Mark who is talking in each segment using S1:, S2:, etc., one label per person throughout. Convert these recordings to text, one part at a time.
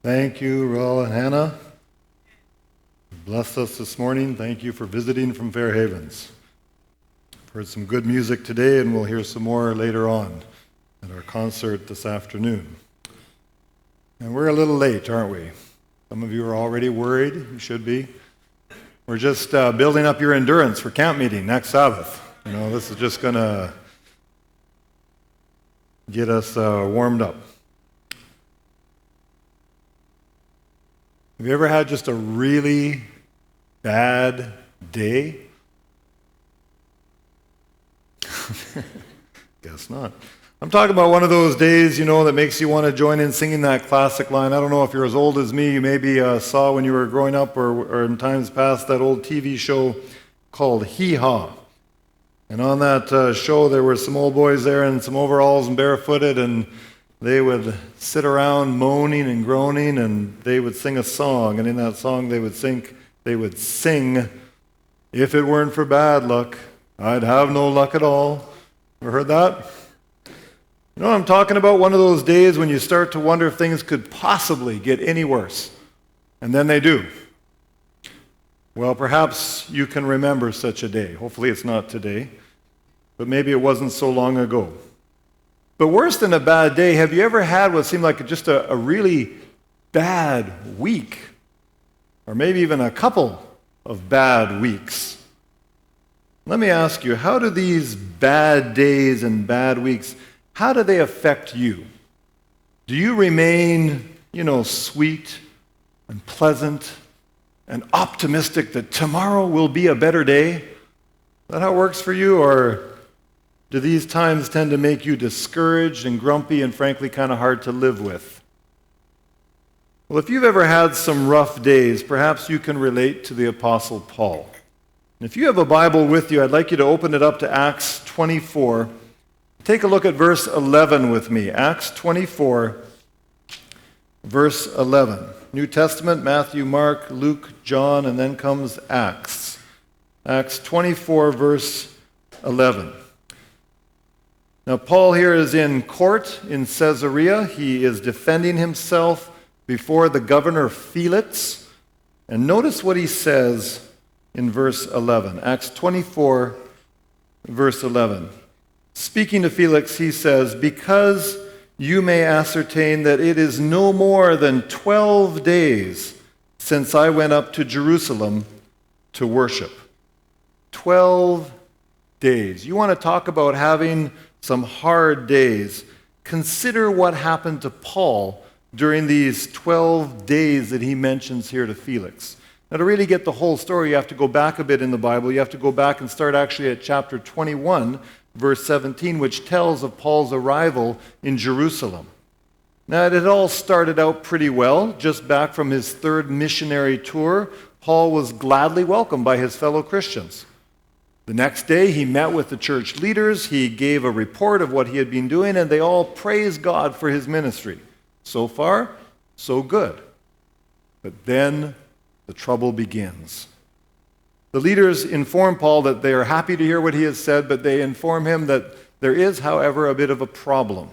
S1: Thank you, Raul and Hannah. You blessed us this morning. Thank you for visiting from Fair Havens. Heard some good music today, and we'll hear some more later on at our concert this afternoon. And we're a little late, aren't we? Some of you are already worried. You should be. We're just building up your endurance for camp meeting next Sabbath. This is just going to get us warmed up. Have you ever had just a really bad day? Guess not. I'm talking about one of those days, that makes you want to join in singing that classic line. I don't know if you're as old as me. You maybe saw when you were growing up or in times past that old TV show called Hee Haw. And on that show, there were some old boys there in some overalls and barefooted, and they would sit around moaning and groaning, and they would sing a song. And in that song, they would sing, "If it weren't for bad luck, I'd have no luck at all." Ever heard that? You know what I'm talking about? One of those days when you start to wonder if things could possibly get any worse. And then they do. Well, perhaps you can remember such a day. Hopefully it's not today. But maybe it wasn't so long ago. But worse than a bad day, have you ever had what seemed like just a really bad week? Or maybe even a couple of bad weeks? Let me ask you, how do these bad days and bad weeks, how do they affect you? Do you remain, sweet and pleasant and optimistic that tomorrow will be a better day? Is that how it works for you? Or do these times tend to make you discouraged and grumpy and frankly kind of hard to live with? Well, if you've ever had some rough days, perhaps you can relate to the Apostle Paul. And if you have a Bible with you, I'd like you to open it up to Acts 24. Take a look at verse 11 with me. Acts 24, verse 11. New Testament, Matthew, Mark, Luke, John, and then comes Acts. Acts 24, verse 11. Now, Paul here is in court in Caesarea. He is defending himself before the governor Felix. And notice what he says in verse 11. Acts 24, verse 11. Speaking to Felix, he says, "Because you may ascertain that it is no more than 12 days since I went up to Jerusalem to worship." 12 days. You want to talk about having some hard days. Consider what happened to Paul during these 12 days that he mentions here to Felix. Now, to really get the whole story, you have to go back a bit in the Bible. You have to go back and start actually at chapter 21, verse 17, which tells of Paul's arrival in Jerusalem. Now, it had all started out pretty well. Just back from his third missionary tour, Paul was gladly welcomed by his fellow Christians. The next day, he met with the church leaders. He gave a report of what he had been doing, and they all praised God for his ministry. So far, so good. But then the trouble begins. The leaders inform Paul that they are happy to hear what he has said, but they inform him that there is, however, a bit of a problem.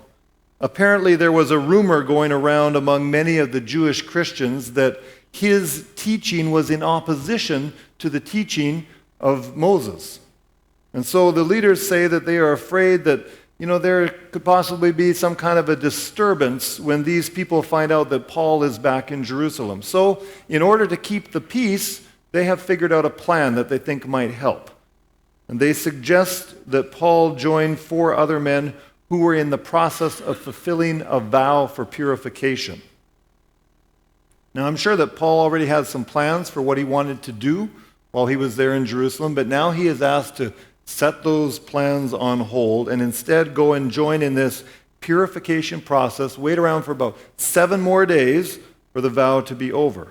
S1: Apparently, there was a rumor going around among many of the Jewish Christians that his teaching was in opposition to the teaching of Moses. And so the leaders say that they are afraid that, there could possibly be some kind of a disturbance when these people find out that Paul is back in Jerusalem. So, in order to keep the peace, they have figured out a plan that they think might help. And they suggest that Paul join 4 other men who were in the process of fulfilling a vow for purification. Now, I'm sure that Paul already had some plans for what he wanted to do while he was there in Jerusalem, but now he is asked to set those plans on hold and instead go and join in this purification process, wait around for about 7 more days for the vow to be over.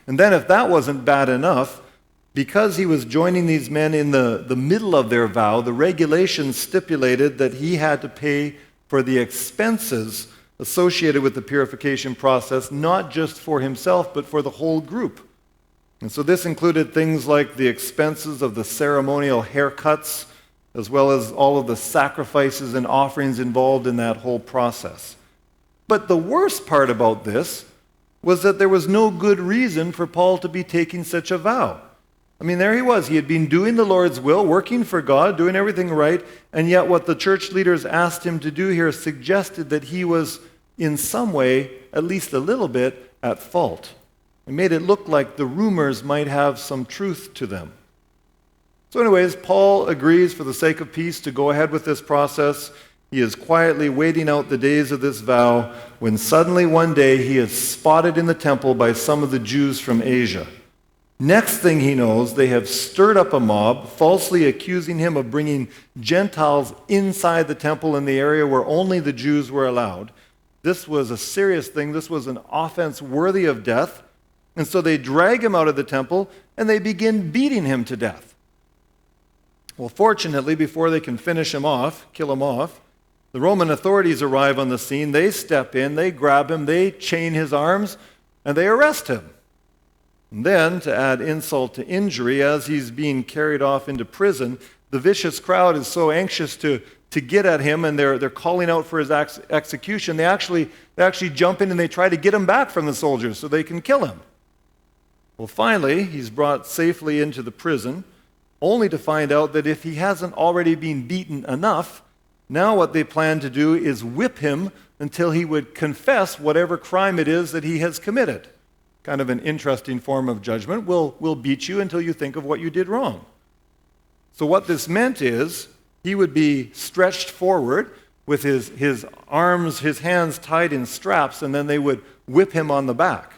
S1: And then if that wasn't bad enough, because he was joining these men in the middle of their vow, the regulations stipulated that he had to pay for the expenses associated with the purification process, not just for himself, but for the whole group. And so this included things like the expenses of the ceremonial haircuts, as well as all of the sacrifices and offerings involved in that whole process. But the worst part about this was that there was no good reason for Paul to be taking such a vow. I mean, there he was. He had been doing the Lord's will, working for God, doing everything right, and yet what the church leaders asked him to do here suggested that he was in some way, at least a little bit, at fault. It made it look like the rumors might have some truth to them. So anyways, Paul agrees for the sake of peace to go ahead with this process. He is quietly waiting out the days of this vow when suddenly one day he is spotted in the temple by some of the Jews from Asia. Next thing he knows, they have stirred up a mob, falsely accusing him of bringing Gentiles inside the temple in the area where only the Jews were allowed. This was a serious thing. This was an offense worthy of death. And so they drag him out of the temple and they begin beating him to death. Well, fortunately, before they can finish him off, kill him off, the Roman authorities arrive on the scene. They step in, they grab him, they chain his arms, and they arrest him. And then, to add insult to injury, as he's being carried off into prison, the vicious crowd is so anxious to get at him, and they're calling out for his execution. They actually jump in and they try to get him back from the soldiers so they can kill him. Well, finally, he's brought safely into the prison, only to find out that if he hasn't already been beaten enough, now what they plan to do is whip him until he would confess whatever crime it is that he has committed. Kind of an interesting form of judgment. We'll beat you until you think of what you did wrong. So what this meant is he would be stretched forward with his arms, his hands tied in straps, and then they would whip him on the back.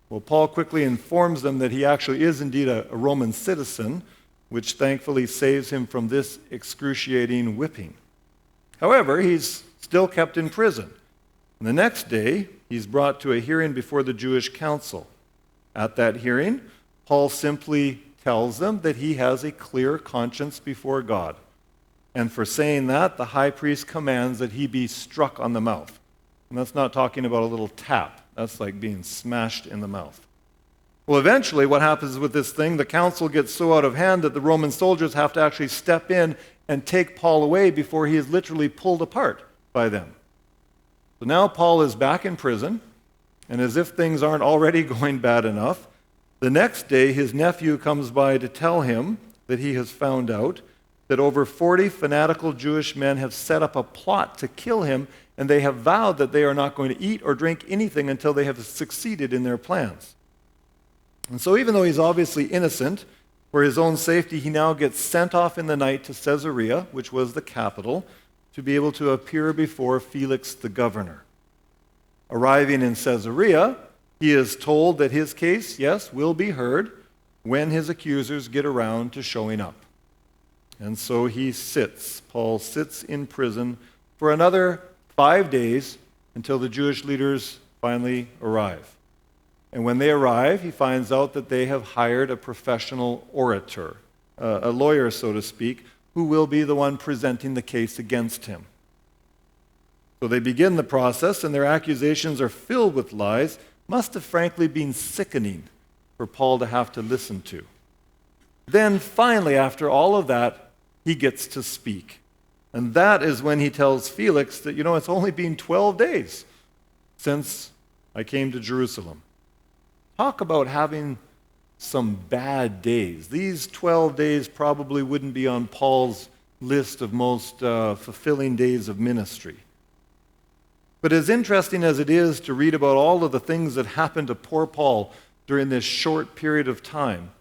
S1: Well, Paul quickly informs them that he actually is indeed a Roman citizen, which thankfully saves him from this excruciating whipping. However, he's still kept in prison. And the next day, he's brought to a hearing before the Jewish council. At that hearing, Paul simply tells them that he has a clear conscience before God. And for saying that, the high priest commands that he be struck on the mouth. And that's not talking about a little tap. That's like being smashed in the mouth. Well, eventually, what happens with this thing, the council gets so out of hand that the Roman soldiers have to actually step in and take Paul away before he is literally pulled apart by them. So now Paul is back in prison, and as if things aren't already going bad enough, the next day his nephew comes by to tell him that he has found out that over 40 fanatical Jewish men have set up a plot to kill him, and they have vowed that they are not going to eat or drink anything until they have succeeded in their plans. And so even though he's obviously innocent, for his own safety, he now gets sent off in the night to Caesarea, which was the capital, to be able to appear before Felix the governor. Arriving in Caesarea, he is told that his case, yes, will be heard when his accusers get around to showing up. And so Paul sits in prison for another 5 days until the Jewish leaders finally arrive. And when they arrive, he finds out that they have hired a professional orator, a lawyer, so to speak, who will be the one presenting the case against him. So they begin the process, and their accusations are filled with lies. Must have frankly been sickening for Paul to have to listen to. Then finally, after all of that, he gets to speak. And that is when he tells Felix that, it's only been 12 days since I came to Jerusalem. Talk about having some bad days. These 12 days probably wouldn't be on Paul's list of most fulfilling days of ministry. But as interesting as it is to read about all of the things that happened to poor Paul during this short period of time,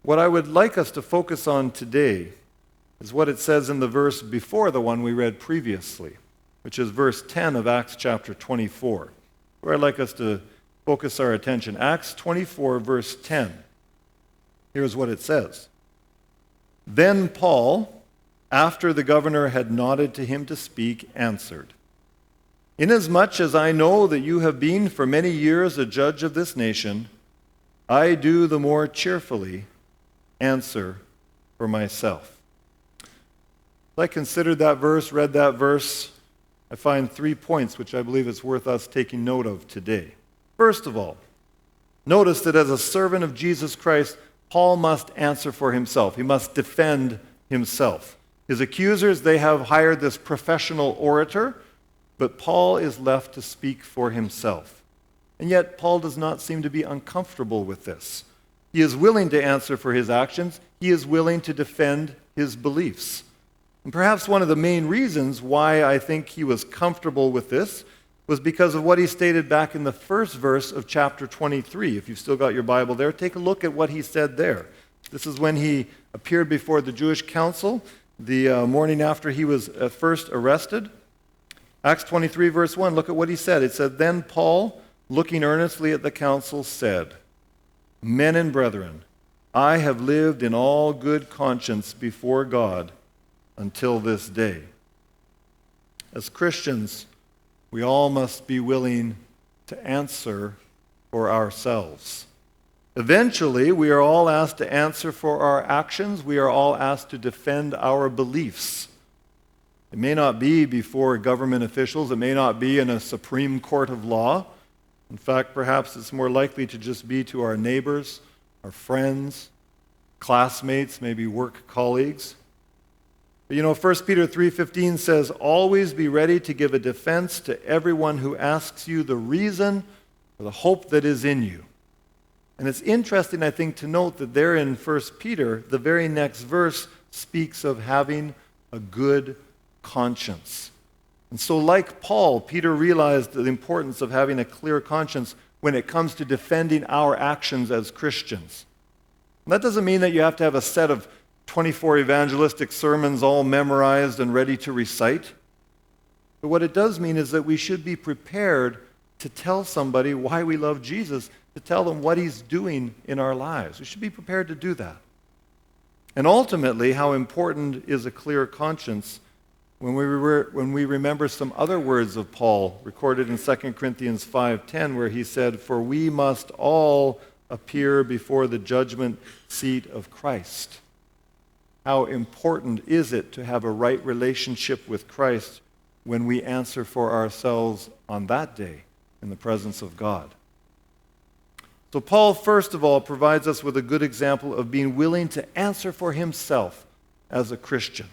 S1: what I would like us to focus on today is what it says in the verse before the one we read previously, which is verse 10 of Acts chapter 24, where I'd like us to focus our attention. Acts 24, verse 10. Here's what it says. Then Paul, after the governor had nodded to him to speak, answered, "Inasmuch as I know that you have been for many years a judge of this nation, I do the more cheerfully answer for myself." As I considered that verse, read that verse, I find 3 points which I believe it's worth us taking note of today. First of all, notice that as a servant of Jesus Christ, Paul must answer for himself. He must defend himself. His accusers, they have hired this professional orator, but Paul is left to speak for himself. And yet, Paul does not seem to be uncomfortable with this. He is willing to answer for his actions. He is willing to defend his beliefs. And perhaps one of the main reasons why I think he was comfortable with this was because of what he stated back in the first verse of chapter 23. If you've still got your Bible there, take a look at what he said there. This is when he appeared before the Jewish council the morning after he was first arrested. Acts 23, verse 1, look at what he said. It said, "Then Paul, looking earnestly at the council, said, 'Men and brethren, I have lived in all good conscience before God until this day.'" As Christians, we all must be willing to answer for ourselves. Eventually, we are all asked to answer for our actions. We are all asked to defend our beliefs. It may not be before government officials. It may not be in a supreme court of law. In fact, perhaps it's more likely to just be to our neighbors, our friends, classmates, maybe work colleagues. But 1 Peter 3:15 says, "Always be ready to give a defense to everyone who asks you the reason for the hope that is in you." And it's interesting, I think, to note that there in 1 Peter, the very next verse speaks of having a good conscience. And so like Paul, Peter realized the importance of having a clear conscience when it comes to defending our actions as Christians. And that doesn't mean that you have to have a set of 24 evangelistic sermons all memorized and ready to recite. But what it does mean is that we should be prepared to tell somebody why we love Jesus, to tell them what he's doing in our lives. We should be prepared to do that. And ultimately, how important is a clear conscience when we remember some other words of Paul recorded in 2 Corinthians 5:10, where he said, "For we must all appear before the judgment seat of Christ." How important is it to have a right relationship with Christ when we answer for ourselves on that day in the presence of God? So Paul, first of all, provides us with a good example of being willing to answer for himself as a Christian.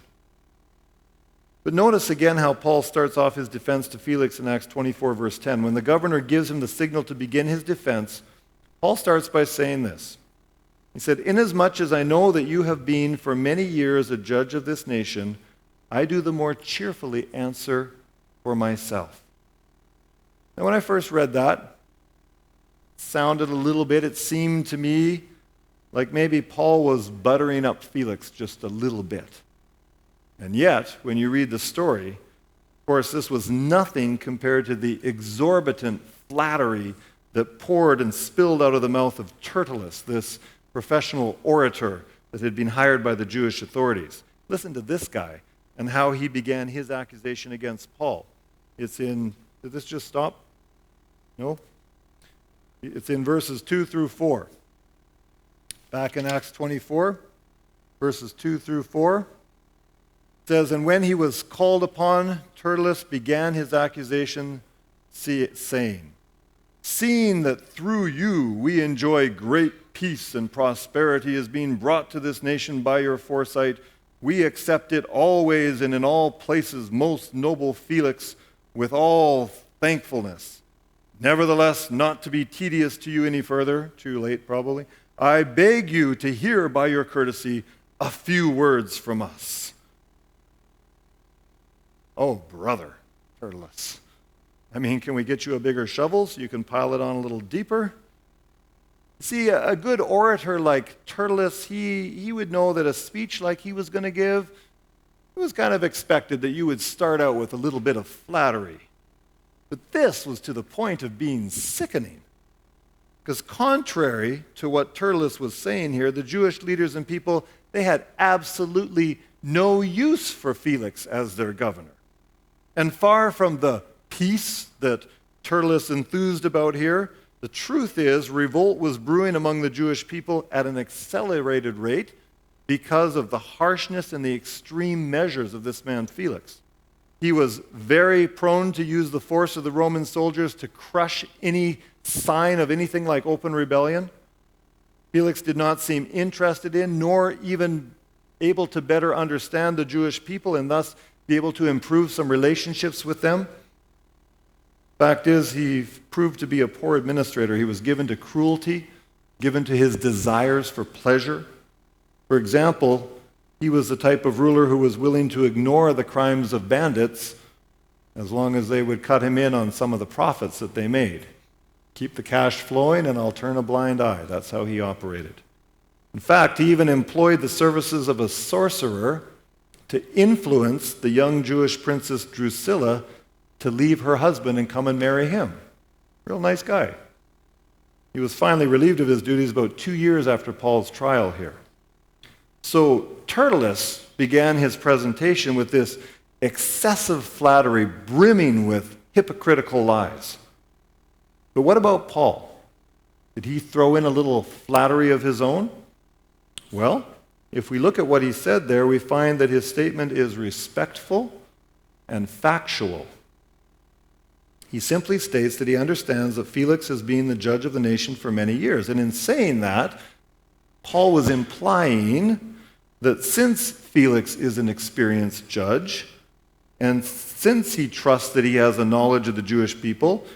S1: But notice again how Paul starts off his defense to Felix in Acts 24, verse 10. When the governor gives him the signal to begin his defense, Paul starts by saying this. He said, "Inasmuch as I know that you have been for many years a judge of this nation, I do the more cheerfully answer for myself." Now, when I first read that, it seemed to me like maybe Paul was buttering up Felix just a little bit. And yet, when you read the story, of course, this was nothing compared to the exorbitant flattery that poured and spilled out of the mouth of Tertullus, this professional orator that had been hired by the Jewish authorities. Listen to this guy and how he began his accusation against Paul. Did this just stop? No? It's in verses 2 through 4. Back in Acts 24, verses 2 through 4. It says, "And when he was called upon, Tertullus began his accusation, saying, 'Seeing that through you we enjoy great peace and prosperity is being brought to this nation by your foresight, we accept it always and in all places, most noble Felix, with all thankfulness. Nevertheless, not to be tedious to you any further,'" too late probably, "I beg you to hear by your courtesy a few words from us." Oh, brother, Tertullus. I mean, can we get you a bigger shovel so you can pile it on a little deeper? See, a good orator like Tertullus, he would know that a speech like he was going to give, it was kind of expected that you would start out with a little bit of flattery. But this was to the point of being sickening. Because contrary to what Tertullus was saying here, the Jewish leaders and people, they had absolutely no use for Felix as their governor. And far from the peace that Tertullus enthused about here, the truth is revolt was brewing among the Jewish people at an accelerated rate because of the harshness and the extreme measures of this man Felix. He was very prone to use the force of the Roman soldiers to crush any sign of anything like open rebellion. Felix did not seem interested in, nor even able to better understand the Jewish people and thus be able to improve some relationships with them. Fact is, he proved to be a poor administrator. He was given to cruelty, given to his desires for pleasure. For example, he was the type of ruler who was willing to ignore the crimes of bandits as long as they would cut him in on some of the profits that they made. Keep the cash flowing and I'll turn a blind eye. That's how he operated. In fact, he even employed the services of a sorcerer to influence the young Jewish princess Drusilla to leave her husband and come and marry him. Real nice guy. He was finally relieved of his duties about 2 years after Paul's trial here. So Tertullus began his presentation with this excessive flattery brimming with hypocritical lies. But what about Paul? Did he throw in a little flattery of his own? Well, if we look at what he said there, we find that his statement is respectful and factual. He simply states that he understands that Felix has been the judge of the nation for many years. And in saying that, Paul was implying that since Felix is an experienced judge, and since he trusts that he has a knowledge of the Jewish people,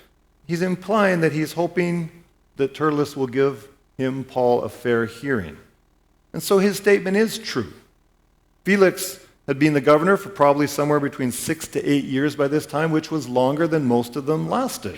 S1: he's implying that he's hoping that Tertullus will give him, Paul, a fair hearing. And so his statement is true. Felix had been the governor for probably somewhere between 6 to 8 years by this time, which was longer than most of them lasted.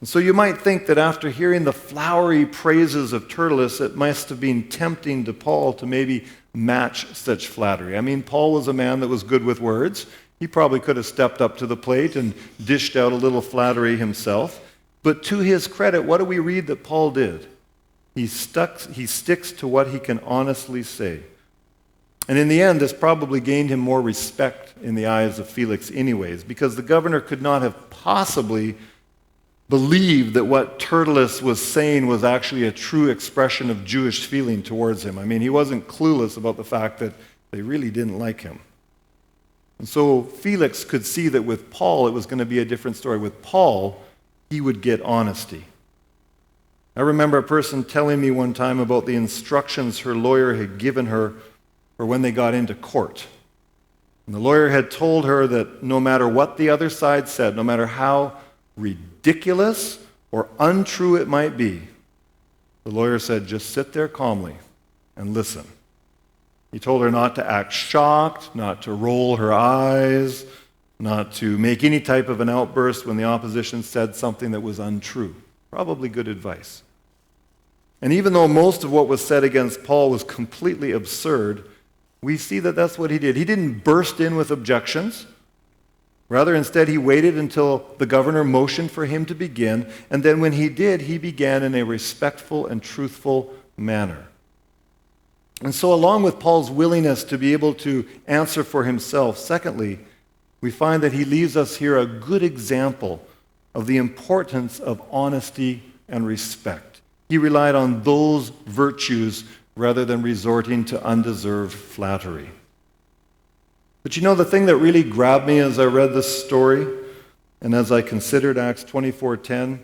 S1: And so you might think that after hearing the flowery praises of Tertullus, it must have been tempting to Paul to maybe match such flattery. I mean, Paul was a man that was good with words. He probably could have stepped up to the plate and dished out a little flattery himself. But to his credit, what do we read that Paul did? He sticks to what he can honestly say. And in the end, this probably gained him more respect in the eyes of Felix anyways, because the governor could not have possibly believed that what Tertullus was saying was actually a true expression of Jewish feeling towards him. I mean, he wasn't clueless about the fact that they really didn't like him. And so Felix could see that with Paul, it was going to be a different story. With Paul, he would get honesty. I remember a person telling me one time about the instructions her lawyer had given her for when they got into court. And the lawyer had told her that no matter what the other side said, no matter how ridiculous or untrue it might be, the lawyer said, just sit there calmly and listen. He told her not to act shocked, not to roll her eyes, not to make any type of an outburst when the opposition said something that was untrue. Probably good advice. And even though most of what was said against Paul was completely absurd, we see that that's what he did. He didn't burst in with objections. Rather, instead, he waited until the governor motioned for him to begin, and then when he did, he began in a respectful and truthful manner. And so along with Paul's willingness to be able to answer for himself, secondly, we find that he leaves us here a good example of the importance of honesty and respect. He relied on those virtues rather than resorting to undeserved flattery. But you know, the thing that really grabbed me as I read this story and as I considered Acts 24:10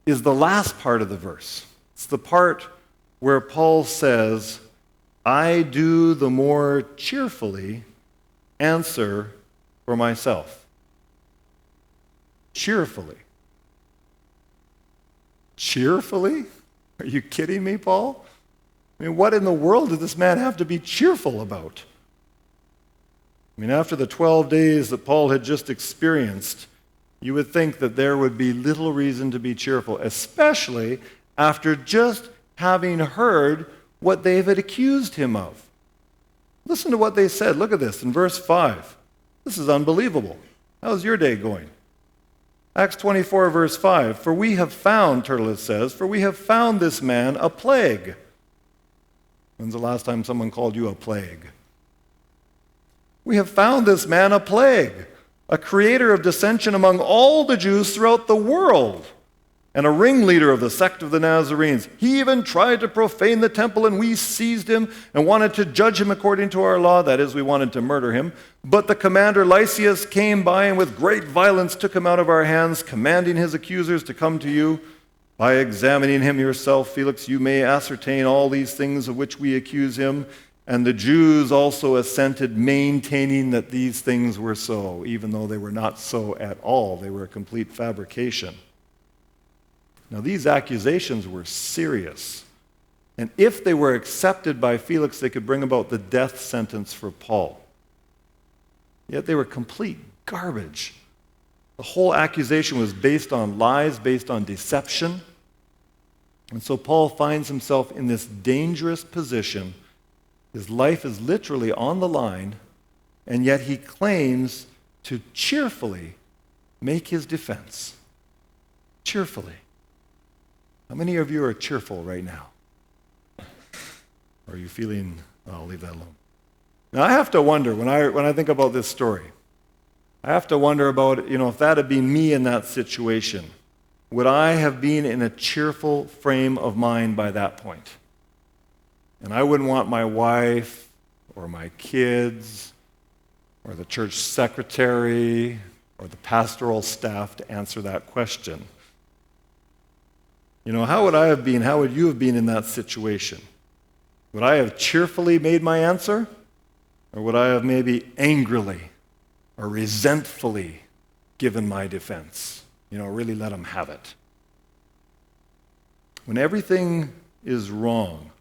S1: is the last part of the verse. It's the part where Paul says, I do the more cheerfully answer for myself. Cheerfully. Cheerfully? Are you kidding me, Paul? I mean, what in the world did this man have to be cheerful about? I mean, after the 12 days that Paul had just experienced, you would think that there would be little reason to be cheerful, especially after just having heard what they had accused him of. Listen to what they said. Look at this in verse 5. This is unbelievable. How's your day going? Acts 24, verse 5. For we have found, Tertullus says, for we have found this man a plague. When's the last time someone called you a plague? We have found this man a plague, a creator of dissension among all the Jews throughout the world, and a ringleader of the sect of the Nazarenes. He even tried to profane the temple, and we seized him and wanted to judge him according to our law. That is, we wanted to murder him. But the commander Lysias came by and with great violence took him out of our hands, commanding his accusers to come to you. By examining him yourself, Felix, you may ascertain all these things of which we accuse him. And the Jews also assented, maintaining that these things were so, even though they were not so at all. They were a complete fabrication. Now, these accusations were serious. And if they were accepted by Felix, they could bring about the death sentence for Paul. Yet they were complete garbage. The whole accusation was based on lies, based on deception. And so Paul finds himself in this dangerous position. His life is literally on the line, and yet he claims to cheerfully make his defense. Cheerfully. How many of you are cheerful right now? Or are you feeling, I'll leave that alone. Now I have to wonder, when I think about this story, I have to wonder about, if that had been me in that situation, would I have been in a cheerful frame of mind by that point? And I wouldn't want my wife or my kids or the church secretary or the pastoral staff to answer that question. How would I have been? How would you have been in that situation? Would I have cheerfully made my answer? Or would I have maybe angrily or resentfully given my defense? Really let them have it. When everything is wrong,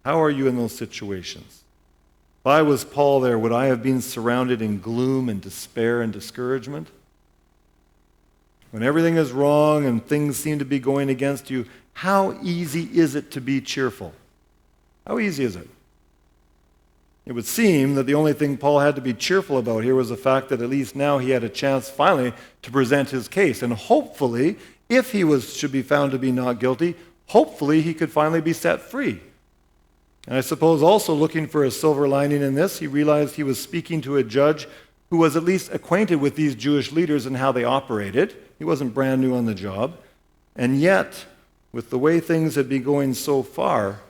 S1: how are you in those situations? If I was Paul there, would I have been surrounded in gloom and despair and discouragement? When everything is wrong and things seem to be going against you, how easy is it to be cheerful? How easy is it? It would seem that the only thing Paul had to be cheerful about here was the fact that at least now he had a chance finally to present his case. And hopefully, if he should be found to be not guilty, hopefully he could finally be set free. And I suppose also looking for a silver lining in this, he realized he was speaking to a judge who was at least acquainted with these Jewish leaders and how they operated. He wasn't brand new on the job. And yet, with the way things had been going so far,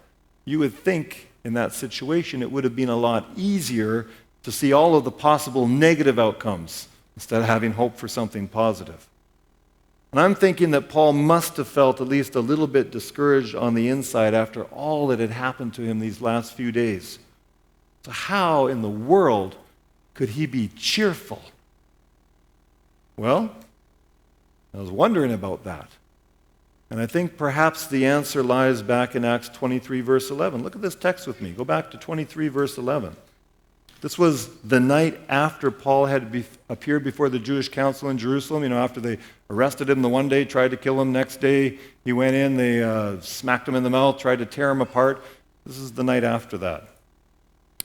S1: you would think in that situation it would have been a lot easier to see all of the possible negative outcomes instead of having hope for something positive. And I'm thinking that Paul must have felt at least a little bit discouraged on the inside after all that had happened to him these last few days. So how in the world could he be cheerful? Well, I was wondering about that. And I think perhaps the answer lies back in Acts 23, verse 11. Look at this text with me. Go back to 23, verse 11. This was the night after Paul had appeared before the Jewish council in Jerusalem. After they arrested him the one day, tried to kill him. Next day, he went in, they smacked him in the mouth, tried to tear him apart. This is the night after that.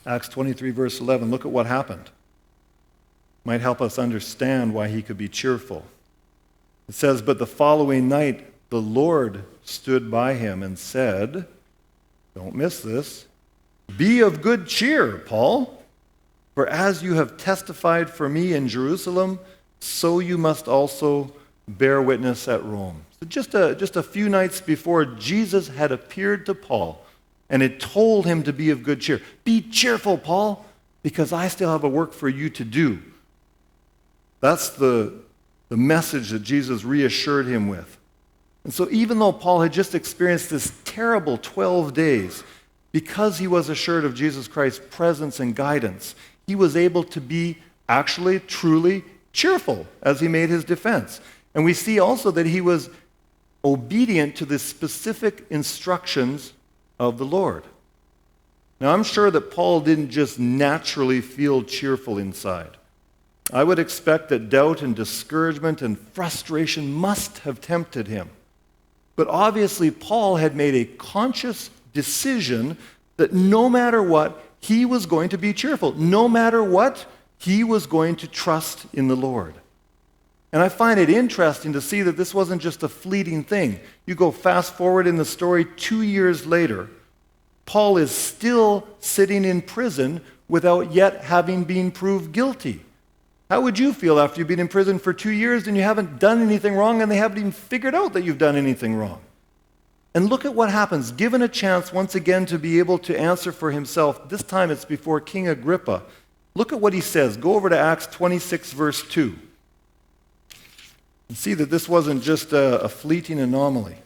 S1: Acts 23, verse 11. Look at what happened. Might help us understand why he could be cheerful. It says, "But the following night, the Lord stood by him and said," don't miss this, "Be of good cheer, Paul. For as you have testified for me in Jerusalem, so you must also bear witness at Rome." So just a few nights before, Jesus had appeared to Paul and had told him to be of good cheer. Be cheerful, Paul, because I still have a work for you to do. That's the message that Jesus reassured him with. And so even though Paul had just experienced this terrible 12 days, because he was assured of Jesus Christ's presence and guidance, he was able to be actually, truly cheerful as he made his defense. And we see also that he was obedient to the specific instructions of the Lord. Now, I'm sure that Paul didn't just naturally feel cheerful inside. I would expect that doubt and discouragement and frustration must have tempted him. But obviously, Paul had made a conscious decision that no matter what, he was going to be cheerful. No matter what, he was going to trust in the Lord. And I find it interesting to see that this wasn't just a fleeting thing. You go fast forward in the story 2 years later, Paul is still sitting in prison without yet having been proved guilty. How would you feel after you've been in prison for 2 years and you haven't done anything wrong and they haven't even figured out that you've done anything wrong? And look at what happens. Given a chance once again to be able to answer for himself, this time it's before King Agrippa. Look at what he says. Go over to Acts 26, verse 2. And see that this wasn't just a fleeting anomaly.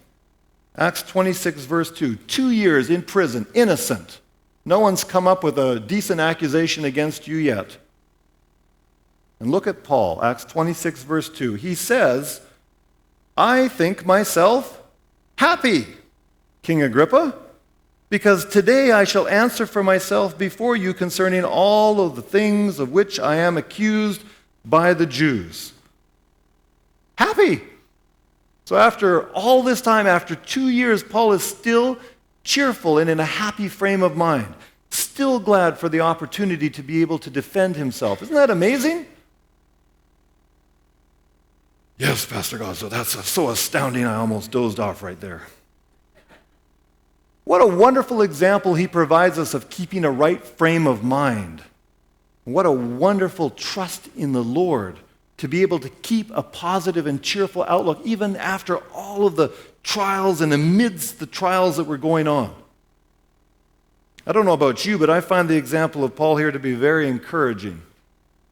S1: Acts 26, verse 2. 2 years in prison, innocent. No one's come up with a decent accusation against you yet. And look at Paul, Acts 26, verse 2. He says, I think myself happy, King Agrippa, because today I shall answer for myself before you concerning all of the things of which I am accused by the Jews. Happy. So after all this time, after 2 years, Paul is still cheerful and in a happy frame of mind, still glad for the opportunity to be able to defend himself. Isn't that amazing? Yes, Pastor Godsoe, that's so astounding I almost dozed off right there. What a wonderful example he provides us of keeping a right frame of mind. What a wonderful trust in the Lord to be able to keep a positive and cheerful outlook even after all of the trials and amidst the trials that were going on. I don't know about you, but I find the example of Paul here to be very encouraging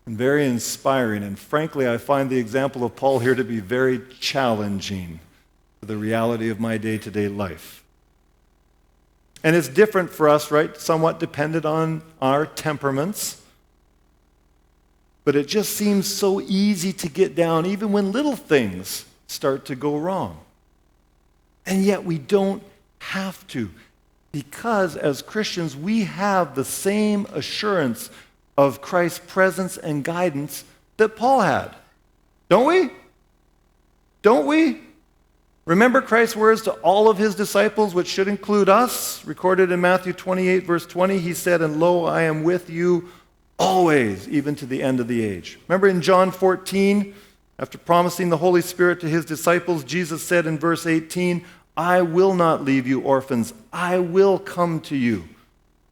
S1: and very inspiring. And frankly, I find the example of Paul here to be very challenging for the reality of my day-to-day life. And it's different for us, right? Somewhat dependent on our temperaments. But it just seems so easy to get down even when little things start to go wrong. And yet we don't have to, because as Christians we have the same assurance of Christ's presence and guidance that Paul had. Don't we? Don't we? Remember Christ's words to all of his disciples, which should include us, recorded in Matthew 28, verse 20. He said, and lo, I am with you always, even to the end of the age. Remember in John 14, after promising the Holy Spirit to his disciples, Jesus said in verse 18, I will not leave you orphans. I will come to you.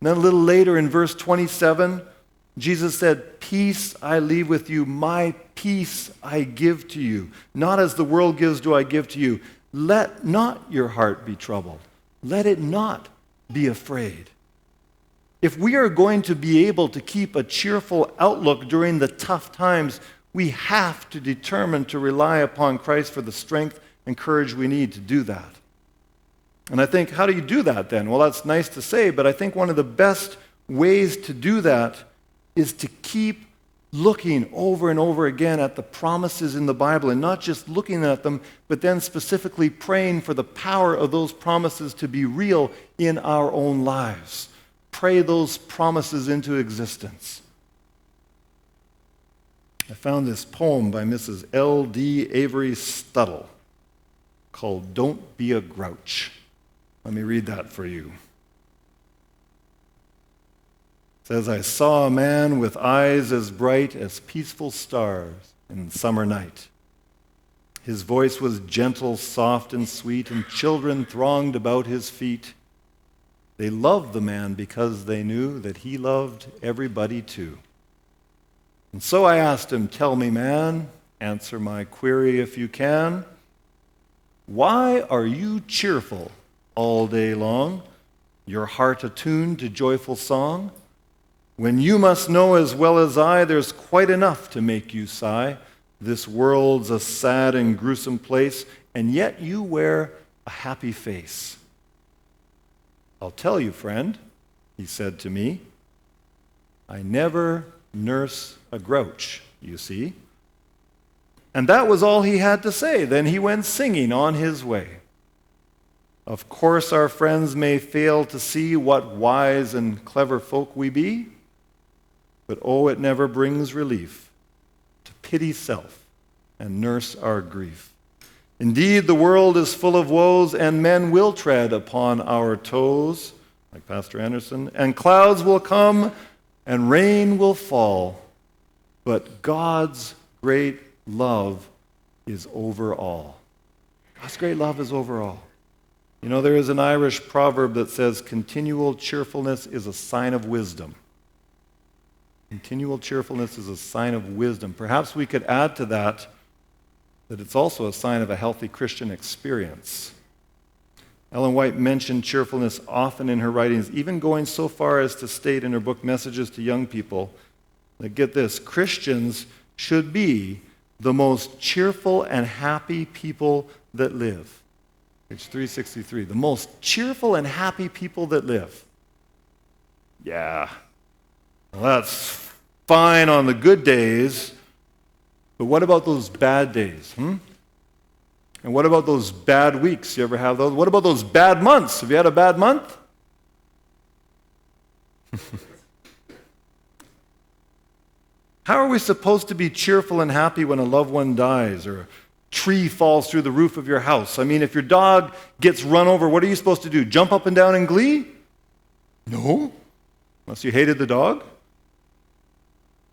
S1: And then a little later in verse 27, Jesus said, peace I leave with you. My peace I give to you. Not as the world gives do I give to you. Let not your heart be troubled. Let it not be afraid. If we are going to be able to keep a cheerful outlook during the tough times, we have to determine to rely upon Christ for the strength and courage we need to do that. And I think, how do you do that then? Well, that's nice to say, but I think one of the best ways to do that is to keep looking over and over again at the promises in the Bible, and not just looking at them, but then specifically praying for the power of those promises to be real in our own lives. Pray those promises into existence. I found this poem by Mrs. L.D. Avery Stuttle called Don't Be a Grouch. Let me read that for you. It says, I saw a man with eyes as bright as peaceful stars in summer night. His voice was gentle, soft, and sweet, and children thronged about his feet. They loved the man because they knew that he loved everybody too. And so I asked him, tell me, man, answer my query if you can. Why are you cheerful all day long, your heart attuned to joyful song? When you must know as well as I, there's quite enough to make you sigh. This world's a sad and gruesome place, and yet you wear a happy face. I'll tell you, friend, he said to me, I never nurse a grouch, you see. And that was all he had to say. Then he went singing on his way. Of course our friends may fail to see what wise and clever folk we be, but oh, it never brings relief to pity self and nurse our grief. Indeed, the world is full of woes, and men will tread upon our toes, like Pastor Anderson, and clouds will come and rain will fall, but God's great love is over all. God's great love is over all. You know, there is an Irish proverb that says, continual cheerfulness is a sign of wisdom. Continual cheerfulness is a sign of wisdom. Perhaps we could add to that it's also a sign of a healthy Christian experience. Ellen White mentioned cheerfulness often in her writings, even going so far as to state in her book Messages to Young People that, get this, Christians should be the most cheerful and happy people that live. Page 363, the most cheerful and happy people that live. Yeah, well, that's fine on the good days, but what about those bad days? And what about those bad weeks? You ever have those? What about those bad months? Have you had a bad month? How are we supposed to be cheerful and happy when a loved one dies or a tree falls through the roof of your house? I mean, if your dog gets run over, what are you supposed to do? Jump up and down in glee? No, unless you hated the dog.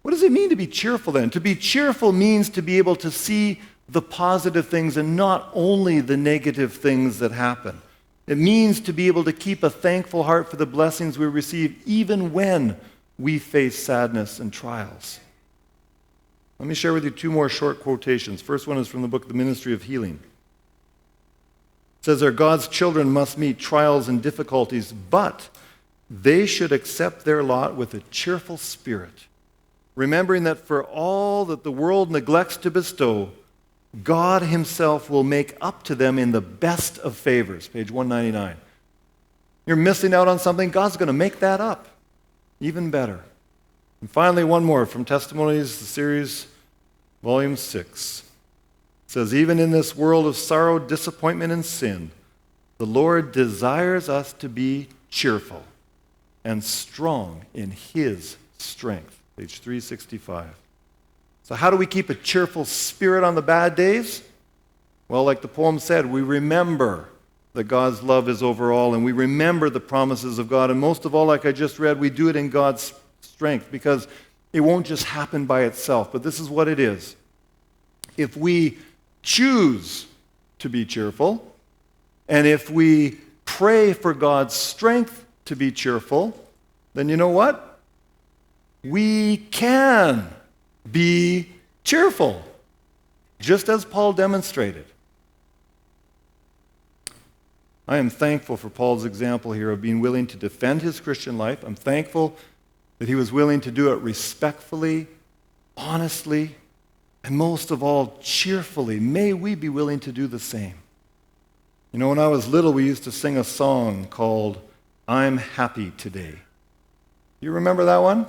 S1: What does it mean to be cheerful then? To be cheerful means to be able to see the positive things and not only the negative things that happen. It means to be able to keep a thankful heart for the blessings we receive even when we face sadness and trials. Let me share with you two more short quotations. First one is from the book, The Ministry of Healing. It says there, God's children must meet trials and difficulties, but they should accept their lot with a cheerful spirit, remembering that for all that the world neglects to bestow, God himself will make up to them in the best of favors. Page 199. You're missing out on something, God's going to make that up even better. And finally, one more from Testimonies, the series, Volume 6. It says, even in this world of sorrow, disappointment, and sin, the Lord desires us to be cheerful and strong in his strength. Page 365. So how do we keep a cheerful spirit on the bad days? Well, like the poem said, we remember that God's love is over all, and we remember the promises of God. And most of all, like I just read, we do it in God's strength, because it won't just happen by itself. But this is what it is. If we choose to be cheerful, and if we pray for God's strength to be cheerful, then you know what? We can be cheerful, just as Paul demonstrated. I am thankful for Paul's example here of being willing to defend his Christian life. I'm thankful that he was willing to do it respectfully, honestly, and most of all, cheerfully. May we be willing to do the same. You know, when I was little, we used to sing a song called I'm Happy Today. You remember that one?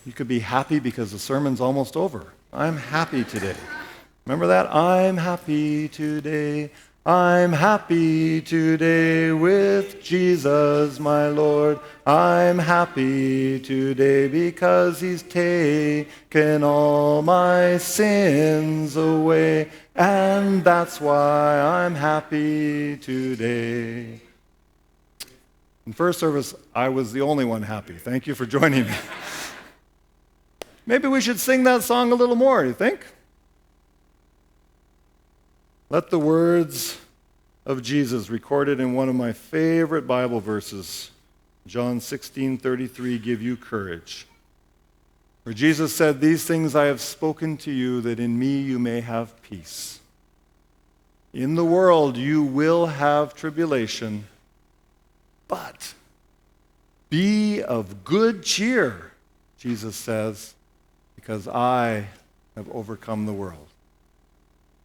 S1: You could be happy because the sermon's almost over. I'm happy today. Remember that? I'm happy today. I'm happy today with Jesus, my Lord. I'm happy today because he's taken all my sins away. And that's why I'm happy today. In first service, I was the only one happy. Thank you for joining me. Maybe we should sing that song a little more, you think? Let the words of Jesus recorded in one of my favorite Bible verses, John 16:33, give you courage. Where Jesus said, these things I have spoken to you, that in me you may have peace. In the world you will have tribulation, but be of good cheer, Jesus says, because I have overcome the world.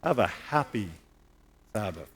S1: Have a happy Sabbath.